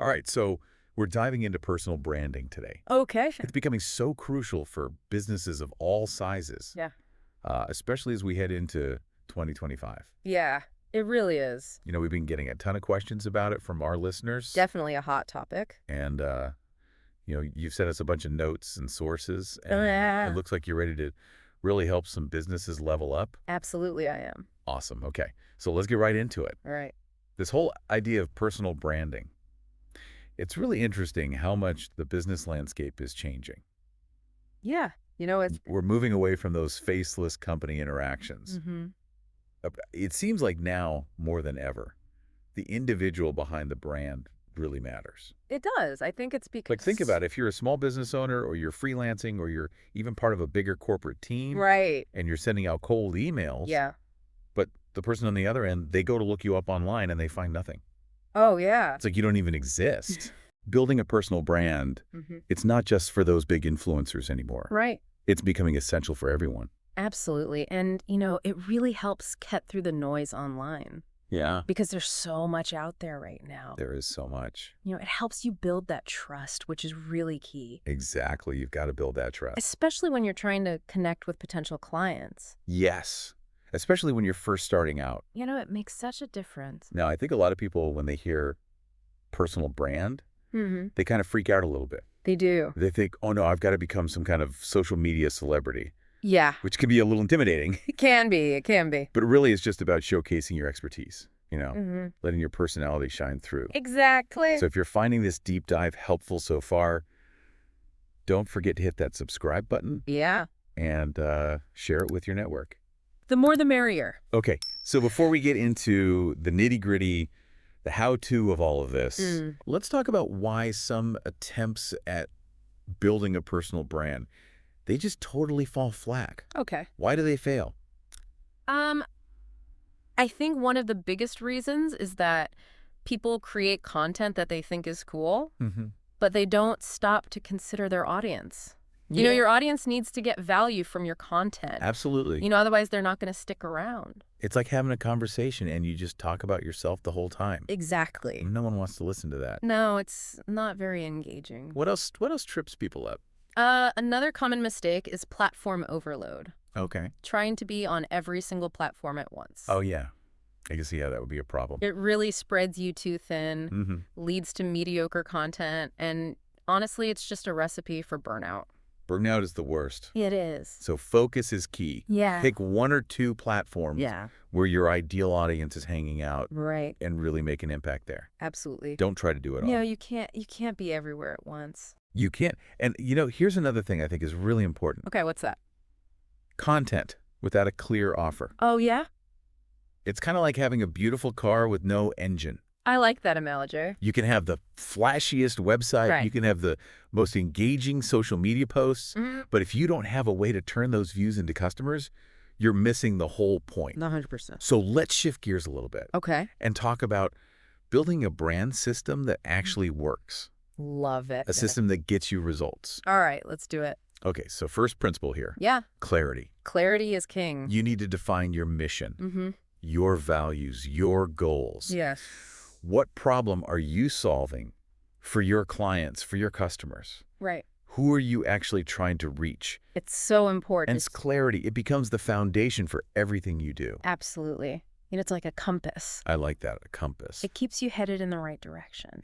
All right, so we're diving into personal branding today. Okay. It's becoming so crucial for businesses of all sizes, Yeah. especially as we head into 2025. Yeah, it really is. We've been getting a ton of questions about it from our listeners. Definitely a hot topic. And, you've sent us a bunch of notes and sources, Oh, and yeah. it looks like you're ready to really help some businesses level up. Absolutely, I am. Awesome. Okay, so let's get right into it. All right. This whole idea of personal branding, it's really interesting how much the business landscape is changing. Yeah. We're moving away from those faceless company interactions. Mhm. It seems like now, more than ever, the individual behind the brand really matters. It does. I think it's because Like, think about it. If you're a small business owner or you're freelancing or you're even part of a bigger corporate team Right. and you're sending out cold emails, Yeah. but the person on the other end, they go to look you up online and they find nothing. Oh, yeah. It's like you don't even exist. Building a personal brand, Mhm. it's not just for those big influencers anymore. Right. It's becoming essential for everyone. Absolutely. And, it really helps cut through the noise online Yeah. because there's so much out there right now. There is so much. It helps you build that trust, which is really key, Exactly. You've got to build that trust. especially when you're trying to connect with potential clients. Yes. Especially when you're first starting out. It makes such a difference. Now, I think a lot of people, when they hear personal brand, Mm-hmm. they kind of freak out a little bit. They do. They think, oh no, I've got to become some kind of social media celebrity, Yeah. which can be a little intimidating, It can be. It can be. but really it's just about showcasing your expertise, Mm-hmm. letting your personality shine through. Exactly. So if you're finding this deep dive helpful so far, don't forget to hit that subscribe button Yeah. and share it with your network. The more the merrier. Okay, so before we get into the nitty-gritty, the how-to of all of this, let's talk about why some attempts at building a personal brand, they just totally fall flat. Okay. Why do they fail? I think one of the biggest reasons is that people create content that they think is cool, Mm-hmm. but they don't stop to consider their audience. Your audience needs to get value from your content. Absolutely. Otherwise they're not going to stick around. It's like having a conversation and you just talk about yourself the whole time. Exactly. No one wants to listen to that. No, it's not very engaging. What else trips people up? Another common mistake is platform overload. Okay. Trying to be on every single platform at once. Oh, yeah. I can see how that would be a problem. It really spreads you too thin, Mm-hmm. leads to mediocre content, and honestly, it's just a recipe for burnout. Burnout is the worst. It is. So focus is key. Yeah. Pick one or two platforms Yeah. where your ideal audience is hanging out Right. and really make an impact there. Absolutely. Don't try to do it all. No, you can't be everywhere at once. You can't. And, here's another thing I think is really important. Okay, what's that? Content without a clear offer. Oh, yeah? It's kind of like having a beautiful car with no engine. I like that analogy. You can have the flashiest website. Right. You can have the most engaging social media posts. Mhm. But if you don't have a way to turn those views into customers, you're missing the whole point. 100%. So let's shift gears a little bit Okay. and talk about building a brand system that actually works, Love it. a system that gets you results. All right, let's do it. Okay, so first principle here, Yeah. clarity. Clarity is king. You need to define your mission, Mm-hmm. your values, your goals. Yes. What problem are you solving for your clients, for your customers? Right. Who are you actually trying to reach? It's so important. And it's clarity. It becomes the foundation for everything you do. Absolutely. It's like a compass. I like that, a compass. It keeps you headed in the right direction.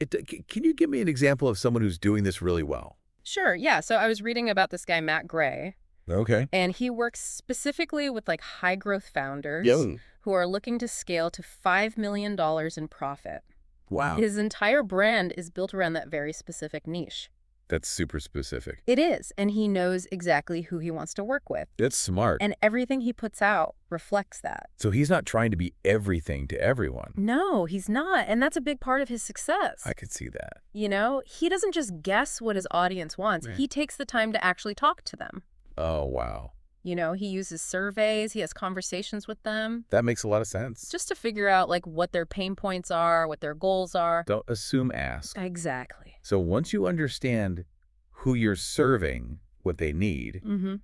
Can you give me an example of someone who's doing this really well? Sure, yeah. So I was reading about this guy, Matt Gray, Okay. and he works specifically with high growth founders Yeah. who are looking to scale to $5 million in profit. Wow. His entire brand is built around that very specific niche. That's super specific. It is, and he knows exactly who he wants to work with. That's smart. And everything he puts out reflects that. So he's not trying to be everything to everyone. No, he's not, and that's a big part of his success. I could see that. He doesn't just guess what his audience wants. Right. He takes the time to actually talk to them. Oh, wow. He uses surveys, he has conversations with them That makes a lot of sense. just to figure out what their pain points are, what their goals are. Don't assume, ask. Exactly. So once you understand who you're serving, what they need, Mm-hmm.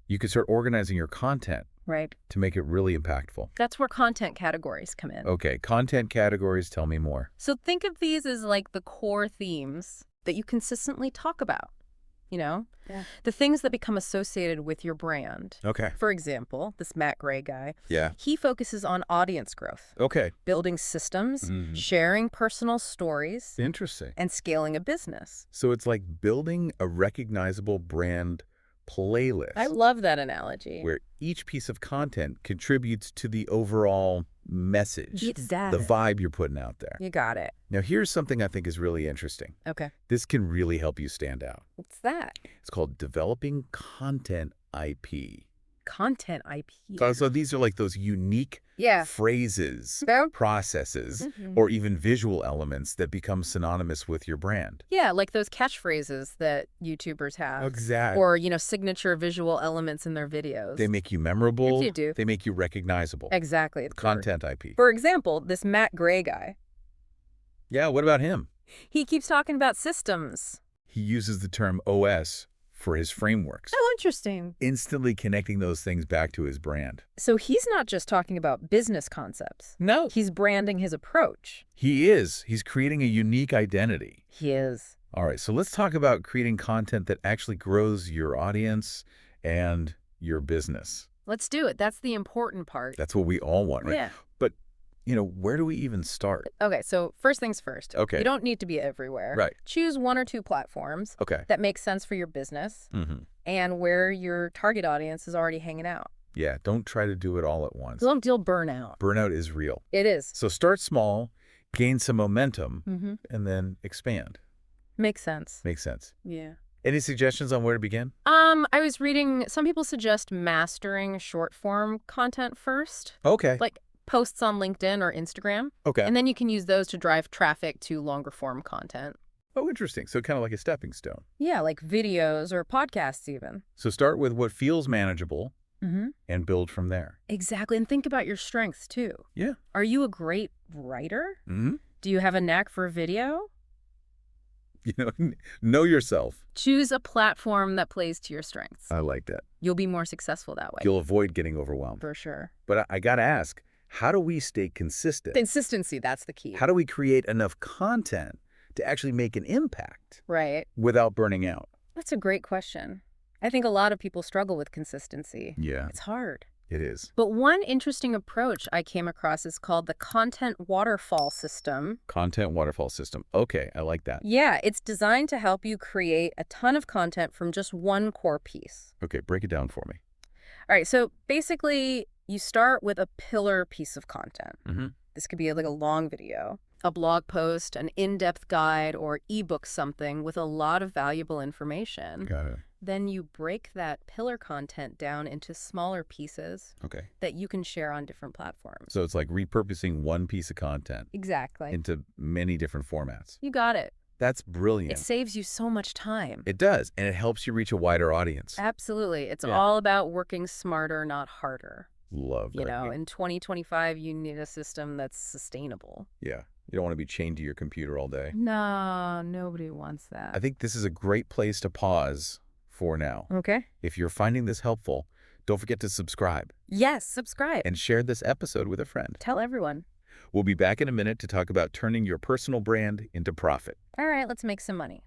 you can start organizing your content Right. to make it really impactful? That's where content categories come in. Okay, content categories, tell me more. So think of these as like the core themes that you consistently talk about, you know? Yeah. The things that become associated with your brand. Okay. For example, this Matt Gray guy, Yeah. he focuses on audience growth, Okay. building systems, Mhm. sharing personal stories, Interesting. and scaling a business. So it's like building a recognizable brand playlist I love that analogy. where each piece of content contributes to the overall message, Exactly. the vibe you're putting out there. You got it. Now, here's something I think is really interesting. Okay. This can really help you stand out. What's that? It's called developing content IP. Content IP. So these are like those unique Yeah. phrases, Yeah. processes, Mhm. or even visual elements that become synonymous with your brand. Yeah, like those catchphrases that YouTubers have. Exactly. Or, signature visual elements in their videos. They make you memorable. Yes, you do. They make you recognizable. Exactly. Content IP. For example, this Matt Gray guy, Yeah, what about him? he keeps talking about systems. He uses the term OS for his frameworks, Oh, interesting. instantly connecting those things back to his brand. So he's not just talking about business concepts. No. He's branding his approach. He is. He's creating a unique identity. He is. All right, so let's talk about creating content that actually grows your audience and your business. Let's do it. That's the important part. That's what we all want, right? Yeah. But, where do we even start? Okay, so first things first. Okay. You don't need to be everywhere. Right. Choose one or two platforms Okay. that make sense for your business Mm-hmm. and where your target audience is already hanging out. Yeah, don't try to do it all at once. Don't deal burnout. Burnout is real. It is. So start small, gain some momentum, Mm-hmm. and then expand. Makes sense. Makes sense. Yeah. Any suggestions on where to begin? I was reading, some people suggest mastering short form content first, Okay. like posts on LinkedIn or Instagram, Okay. and then you can use those to drive traffic to longer form content. Oh, interesting. So kind of like a stepping stone. Yeah, like videos or podcasts even. So start with what feels manageable Mm-hmm. and build from there. Exactly, and think about your strengths too. Yeah. Are you a great writer? Mm-hmm. Do you have a knack for video? Know yourself. Choose a platform that plays to your strengths. I like that. You'll be more successful that way. You'll avoid getting overwhelmed. For sure. But I got to ask, how do we stay consistent? Consistency, that's the key. How do we create enough content to actually make an impact Right. without burning out? That's a great question. I think a lot of people struggle with consistency. Yeah, It's hard. it is. But one interesting approach I came across is called the content waterfall system. Content waterfall system. Okay, I like that. Yeah, it's designed to help you create a ton of content from just one core piece. Okay, break it down for me. All right, so basically you start with a pillar piece of content. Mm-hmm. This could be like a long video, a blog post, an in-depth guide, or ebook something with a lot of valuable information. Got it. Then you break that pillar content down into smaller pieces Okay. that you can share on different platforms. So it's like repurposing one piece of content Exactly. into many different formats. You got it. That's brilliant. It saves you so much time. It does, and it helps you reach a wider audience. Absolutely. It's Yeah. all about working smarter, not harder. Love that. In 2025, you need a system that's sustainable. Yeah. You don't want to be chained to your computer all day. No, nobody wants that. I think this is a great place to pause for now. Okay. If you're finding this helpful, don't forget to subscribe Yes, subscribe. and share this episode with a friend. Tell everyone. We'll be back in a minute to talk about turning your personal brand into profit. All right, let's make some money.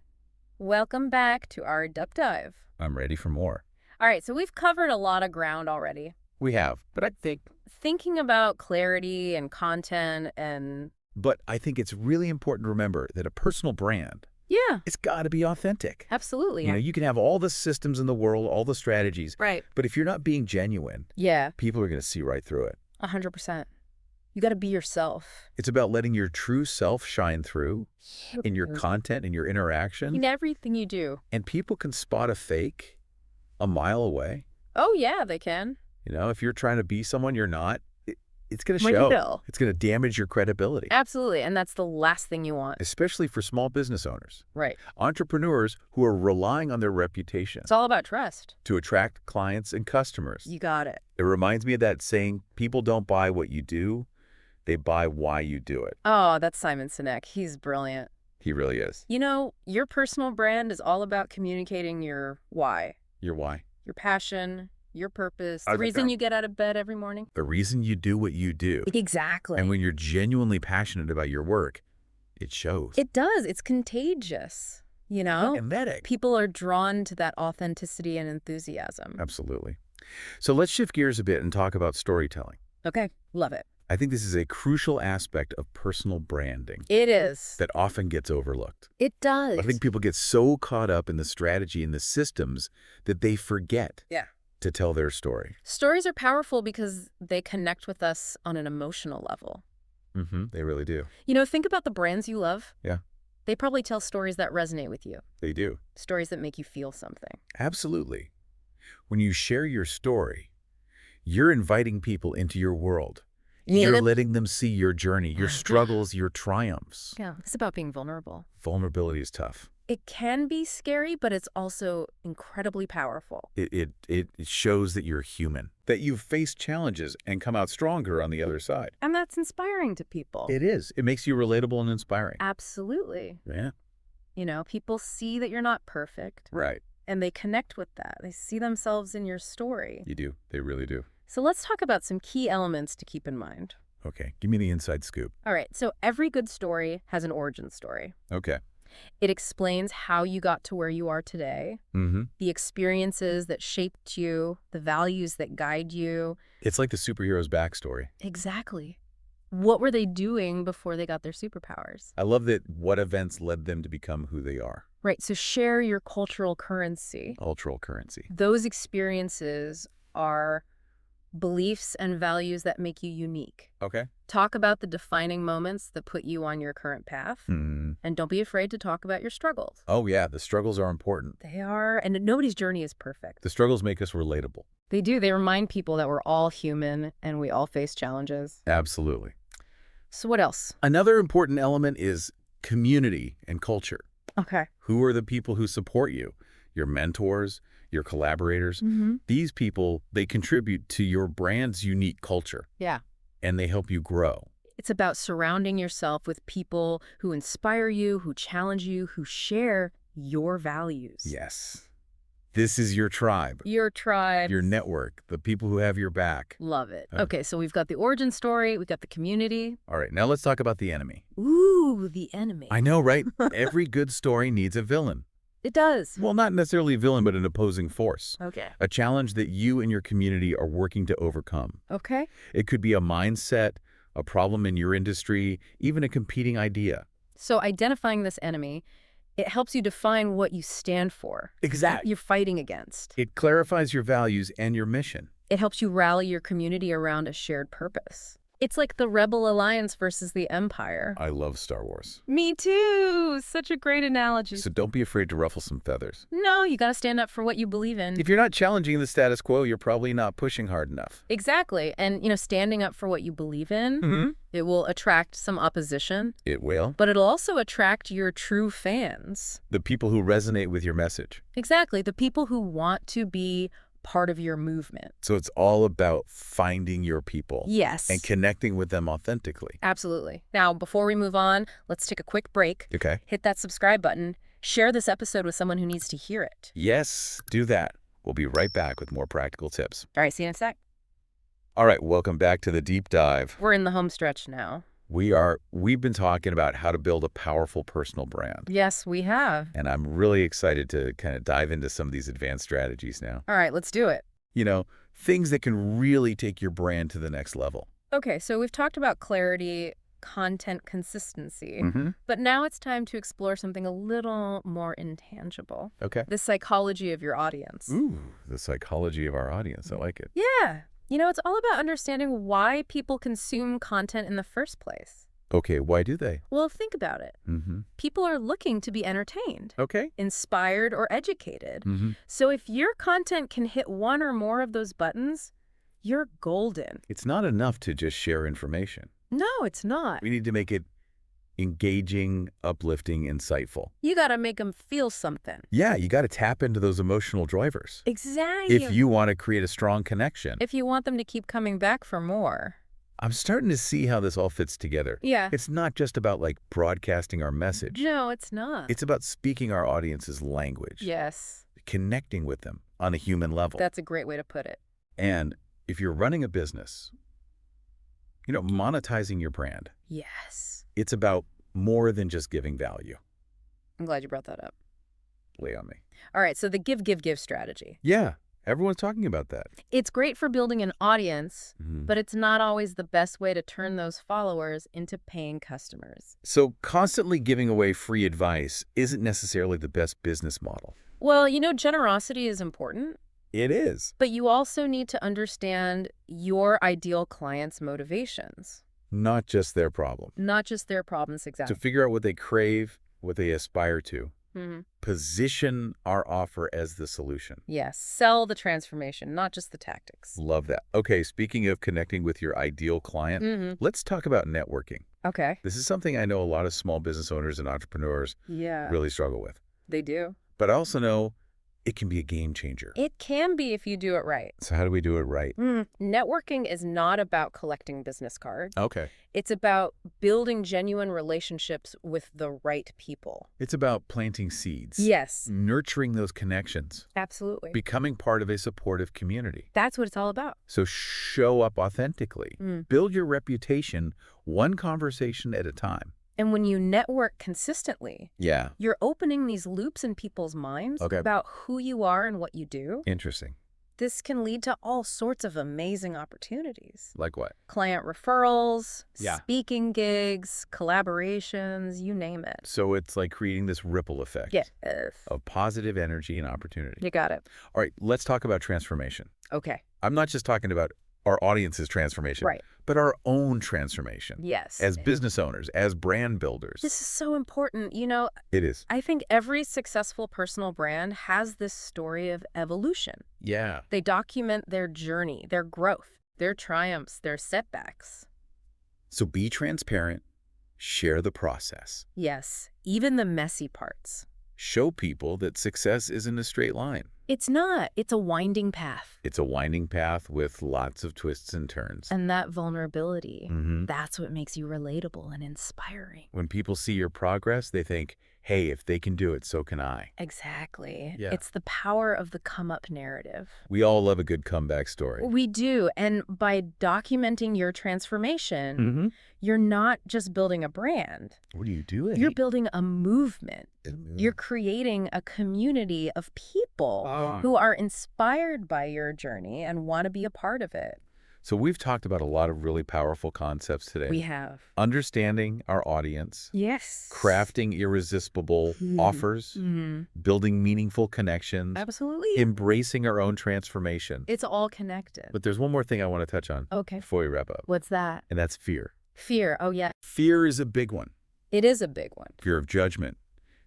Welcome back to our Duck Dive. I'm ready for more. All right, so we've covered a lot of ground already. We have, but I think Thinking about clarity and content and... it's really important to remember that a personal brand, Yeah, it's got to be authentic. absolutely. You can have all the systems in the world, all the strategies, Right. but if you're not being genuine, Yeah, people are going to see right through it. 100%. You got to be yourself. It's about letting your true self shine through in your content, in your interaction, In everything you do. and people can spot a fake a mile away. Oh, yeah, they can. If you're trying to be someone you're not, it's going to Ring the show. bell. It's going to damage your credibility, Absolutely, and that's the last thing you want. especially for small business owners, Right. entrepreneurs who are relying on their reputation It's all about trust. to attract clients and customers. You got it. It reminds me of that saying, people don't buy what you do, they buy why you do it. Oh, that's Simon Sinek. He's brilliant. He really is. Your personal brand is all about communicating your why, Your why. your passion, your purpose, I the like reason that. you get out of bed every morning. The reason you do what you do. Exactly. And when you're genuinely passionate about your work, it shows. It does. It's contagious, you know? Empathetic. People are drawn to that authenticity and enthusiasm. Absolutely. So let's shift gears a bit and talk about storytelling. Okay, love it. I think this is a crucial aspect of personal branding It is. that often gets overlooked. It does. I think people get so caught up in the strategy and the systems that they forget to tell their story. Stories are powerful because they connect with us on an emotional level. They really do. You know, think about the brands you love. Yeah. They probably tell stories that resonate with you. They do. Stories that make you feel something. Absolutely. When you share your story, you're inviting people into your world. You're letting them see your journey, your struggles, your triumphs. Yeah, it's about being vulnerable. Vulnerability is tough. It can be scary, but it's also incredibly powerful. It shows that you're human, that you've faced challenges and come out stronger on the other side. And that's inspiring to people. It is. It makes you relatable and inspiring. Absolutely. Yeah. You know, people see that you're not perfect. Right. And they connect with that. They see themselves in your story. You do. They really do. So let's talk about some key elements to keep in mind. Okay. Give me the inside scoop. All right. So every good story has an origin story. Okay. It explains how you got to where you are today, the experiences that shaped you, the values that guide you. It's like the superhero's backstory. Exactly. What were they doing before they got their superpowers? I love that what events led them to become who they are. Right. So share your cultural currency. Cultural currency. Those experiences are beliefs and values that make you unique. Okay. Talk about the defining moments that put you on your current path. And don't be afraid to talk about your struggles. Oh, yeah. The struggles are important. They are. And nobody's journey is perfect. The struggles make us relatable. They do. They remind people that we're all human and we all face challenges. Absolutely. So what else? Another important element is community and culture. Okay. Who are the people who support you? Your mentors, your collaborators. These people, they contribute to your brand's unique culture. Yeah. And they help you grow. It's about surrounding yourself with people who inspire you, who challenge you, who share your values. Yes. This is your tribe. Your tribe. Your network, the people who have your back. Love it. Okay, so we've got the origin story, we've got the community. All right, now let's talk about the enemy. Ooh, the enemy. I know, right? Every good story needs a villain. It does. Well, not necessarily a villain, but an opposing force. Okay. A challenge that you and your community are working to overcome. Okay. It could be a mindset, a problem in your industry, even a competing idea. So identifying this enemy, it helps you define what you stand for. Exactly. You're fighting against. It clarifies your values and your mission. It helps you rally your community around a shared purpose. It's like the Rebel Alliance versus the Empire. I love Star Wars. Me too. Such a great analogy. So don't be afraid to ruffle some feathers. No, you got to stand up for what you believe in. If you're not challenging the status quo, you're probably not pushing hard enough. Exactly. And, you know, standing up for what you believe in, it will attract some opposition. It will. But it'll also attract your true fans. The people who resonate with your message. Exactly. The people who want to be part of your movement. So it's all about finding your people. Yes. And connecting with them authentically. Absolutely. Now, before we move on, let's take a quick break. Okay. Hit that subscribe button. Share this episode with someone who needs to hear it. Yes, do that. We'll be right back with more practical tips. All right, see you in a sec. All right, welcome back to the deep dive. We're in the home stretch now. We've been talking about how to build a powerful personal brand. Yes, we have. And I'm really excited to kind of dive into some of these advanced strategies now. All right, let's do it. You know, things that can really take your brand to the next level. Okay, so we've talked about clarity, content consistency, but now it's time to explore something a little more intangible. Okay. The psychology of your audience. Ooh, the psychology of our audience. I like it. Yeah. You know, it's all about understanding why people consume content in the first place. Okay, why do they? Well, think about it. People are looking to be entertained, Okay. inspired, or educated. So if your content can hit one or more of those buttons, you're golden. It's not enough to just share information. No, it's not. We need to make it engaging, uplifting, insightful. You got to make them feel something. Yeah, you got to tap into those emotional drivers. Exactly. If you want to create a strong connection. If you want them to keep coming back for more. I'm starting to see how this all fits together. Yeah. It's not just about like broadcasting our message. No, it's not. It's about speaking our audience's language. Yes. Connecting with them on a human level. That's a great way to put it. And if you're running a business, monetizing your brand, Yes. it's about more than just giving value. I'm glad you brought that up. Lay on me. All right, so the give strategy. Yeah, everyone's talking about that. It's great for building an audience, Mhm. but it's not always the best way to turn those followers into paying customers. So constantly giving away free advice isn't necessarily the best business model. Well, generosity is important, It is. but you also need to understand your ideal client's motivations, Not just their problem. not just their problems To exactly. figure out what they crave, what they aspire to, Hmm. position our offer as the solution. Yes, sell the transformation, not just the tactics. Love that. Okay, speaking of connecting with your ideal client, let's talk about networking. Okay. This is something I know a lot of small business owners and entrepreneurs Yeah, really struggle with. they do. But I also know it can be a game changer. It can be if you do it right. So how do we do it right? Networking is not about collecting business cards. Okay. It's about building genuine relationships with the right people. It's about planting seeds. Yes, Nurturing those connections. absolutely. Becoming part of a supportive community. That's what it's all about. So show up authentically. Build your reputation one conversation at a time. And when you network consistently, Yeah. you're opening these loops in people's minds Okay. about who you are and what you do. Interesting. This can lead to all sorts of amazing opportunities. Like what? Client referrals, Yeah. speaking gigs, collaborations, you name it. So it's like creating this ripple effect Yes. of positive energy and opportunity. You got it. All right, let's talk about transformation. Okay. I'm not just talking about our audience's transformation, Right. but our own transformation. Yes. As business owners, as brand builders. This is so important. It is. I think every successful personal brand has this story of evolution. Yeah. They document their journey, their growth, their triumphs, their setbacks. So be transparent, share the process. Yes, even the messy parts. Show people that success isn't a straight line. It's not. It's a winding path. It's a winding path with lots of twists and turns. And that vulnerability, Mhm. that's what makes you relatable and inspiring. When people see your progress, they think, hey, if they can do it, so can I. Exactly. Yeah. It's the power of the come-up narrative. We all love a good comeback story. We do. And by documenting your transformation, Mm-hmm. you're not just building a brand. What are you doing? You're building a movement. You're creating a community of people who are inspired by your journey and want to be a part of it. So we've talked about a lot of really powerful concepts today. We have. Understanding our audience, Yes. crafting irresistible offers, building meaningful connections, Absolutely. embracing our own transformation. It's all connected. But there's one more thing I want to touch on Okay. before we wrap up, What's that? and that's fear. Fear. Oh, yeah. Fear is a big one. It is a big one. Fear of judgment,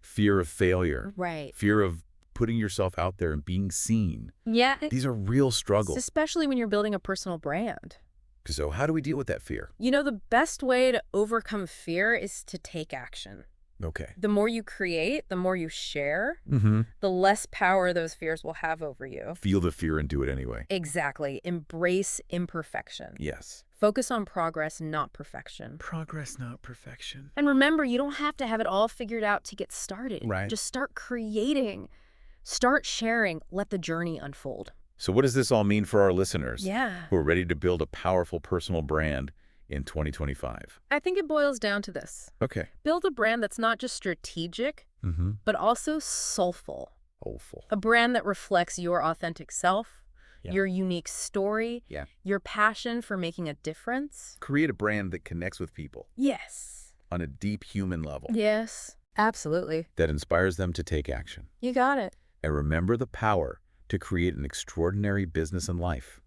fear of failure, Right. fear of putting yourself out there and being seen. Yeah. These are real struggles. Especially when you're building a personal brand. So how do we deal with that fear? The best way to overcome fear is to take action. Okay. The more you create, the more you share, Mm-hmm. the less power those fears will have over you. Feel the fear and do it anyway. Exactly. Embrace imperfection. Yes. Focus on progress, not perfection. Progress, not perfection. And remember, you don't have to have it all figured out to get started. Right. Just start creating. Start sharing. Let the journey unfold. So what does this all mean for our listeners Yeah. who are ready to build a powerful personal brand in 2025? I think it boils down to this. Okay. Build a brand that's not just strategic, Mm-hmm. but also soulful. Hopeful. A brand that reflects your authentic self, Yeah. your unique story, Yeah. your passion for making a difference. Create a brand that connects with people Yes. on a deep human level Yes. Absolutely. that inspires them to take action. You got it. And remember the power to create an extraordinary business and life.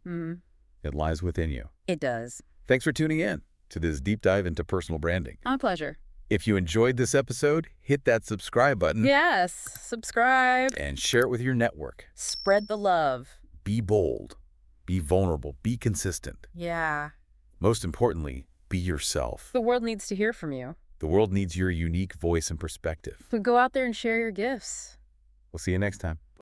It lies within you. It does. Thanks for tuning in to this deep dive into personal branding. My pleasure. If you enjoyed this episode, hit that subscribe button Yes. Subscribe. and share it with your network. Spread the love. Be bold, be vulnerable, be consistent. Yeah. Most importantly, be yourself. The world needs to hear from you. The world needs your unique voice and perspective. So go out there and share your gifts. We'll see you next time.